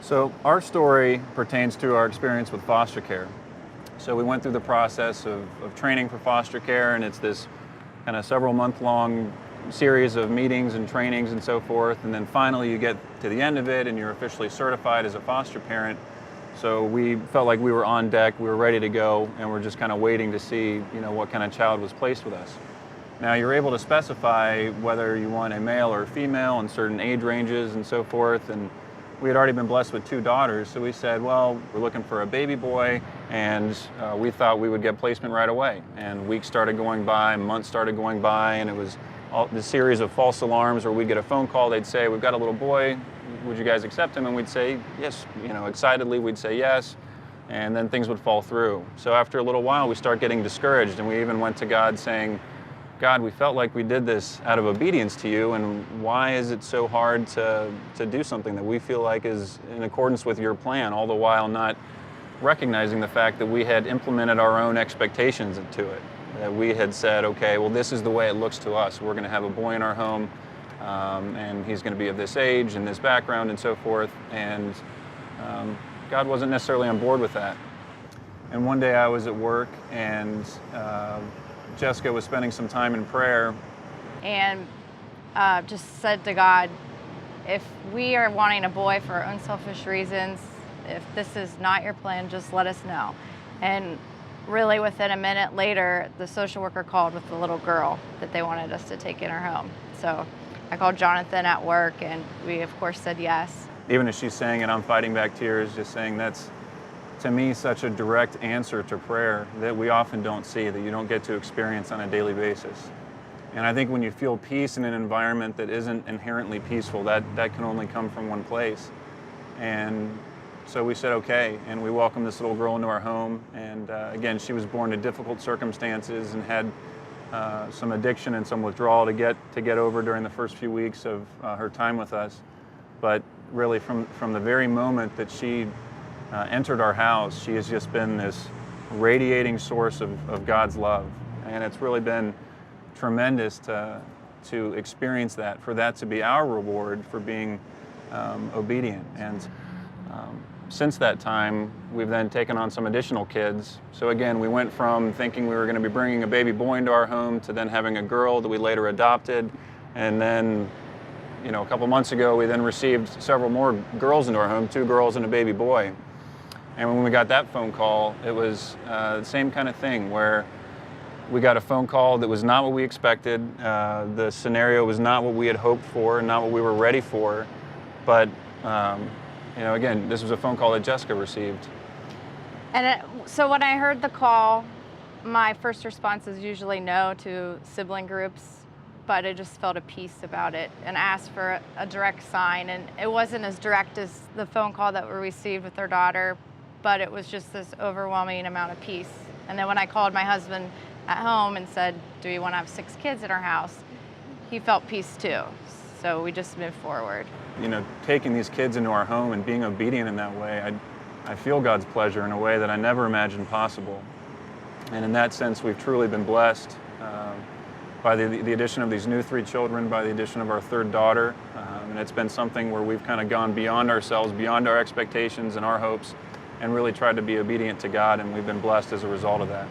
So our story pertains to our experience with foster care. So we went through the process of training for foster care, and it's this kind of several month-long series of meetings and trainings and so forth, and then finally you get to the end of it and you're officially certified as a foster parent. So we felt like we were on deck, we were ready to go, and we're just kind of waiting to see, what kind of child was placed with us. Now you're able to specify whether you want a male or a female and certain age ranges and so forth, and we had already been blessed with 2 daughters, so we said, well, we're looking for a baby boy, and we thought we would get placement right away. And weeks started going by, months started going by, and it was the series of false alarms where we'd get a phone call, they'd say, we've got a little boy, would you guys accept him? And we'd say, yes, excitedly we'd say yes, and then things would fall through. So after a little while, we start getting discouraged, and we even went to God saying, God, we felt like we did this out of obedience to you, and why is it so hard to do something that we feel like is in accordance with your plan, all the while not recognizing the fact that we had implemented our own expectations into it. That we had said, okay, well, this is the way it looks to us. We're going to have a boy in our home, and he's going to be of this age and this background and so forth, and God wasn't necessarily on board with that. And one day I was at work, and Jessica was spending some time in prayer. And just said to God, if we are wanting a boy for our own selfish reasons, if this is not your plan, just let us know. And really within a minute later, the social worker called with the little girl that they wanted us to take in our home. So I called Jonathan at work, and we of course said yes. Even as she's saying it, I'm fighting back tears, just saying that's, to me, such a direct answer to prayer that we often don't see, that you don't get to experience on a daily basis. And I think when you feel peace in an environment that isn't inherently peaceful, that can only come from one place. And so we said okay, and we welcomed this little girl into our home. And again, she was born to difficult circumstances and had some addiction and some withdrawal to get over during the first few weeks of her time with us. But really from the very moment that she entered our house, she has just been this radiating source of God's love. And it's really been tremendous to experience that, for that to be our reward for being obedient. And since that time, we've then taken on some additional kids. So again, we went from thinking we were going to be bringing a baby boy into our home to then having a girl that we later adopted. And then, a couple months ago, we then received several more girls into our home, 2 girls and a baby boy. And when we got that phone call, it was the same kind of thing, where we got a phone call that was not what we expected. The scenario was not what we had hoped for, not what we were ready for. But, again, this was a phone call that Jessica received. And so when I heard the call, my first response is usually no to sibling groups, but I just felt a peace about it and asked for a direct sign. And it wasn't as direct as the phone call that we received with our daughter, but it was just this overwhelming amount of peace. And then when I called my husband at home and said, do we want to have 6 kids in our house? He felt peace too. So we just moved forward. Taking these kids into our home and being obedient in that way, I feel God's pleasure in a way that I never imagined possible. And in that sense, we've truly been blessed by the addition of these new 3 children, by the addition of our 3rd daughter. And it's been something where we've kind of gone beyond ourselves, beyond our expectations and our hopes, and really tried to be obedient to God, and we've been blessed as a result of that.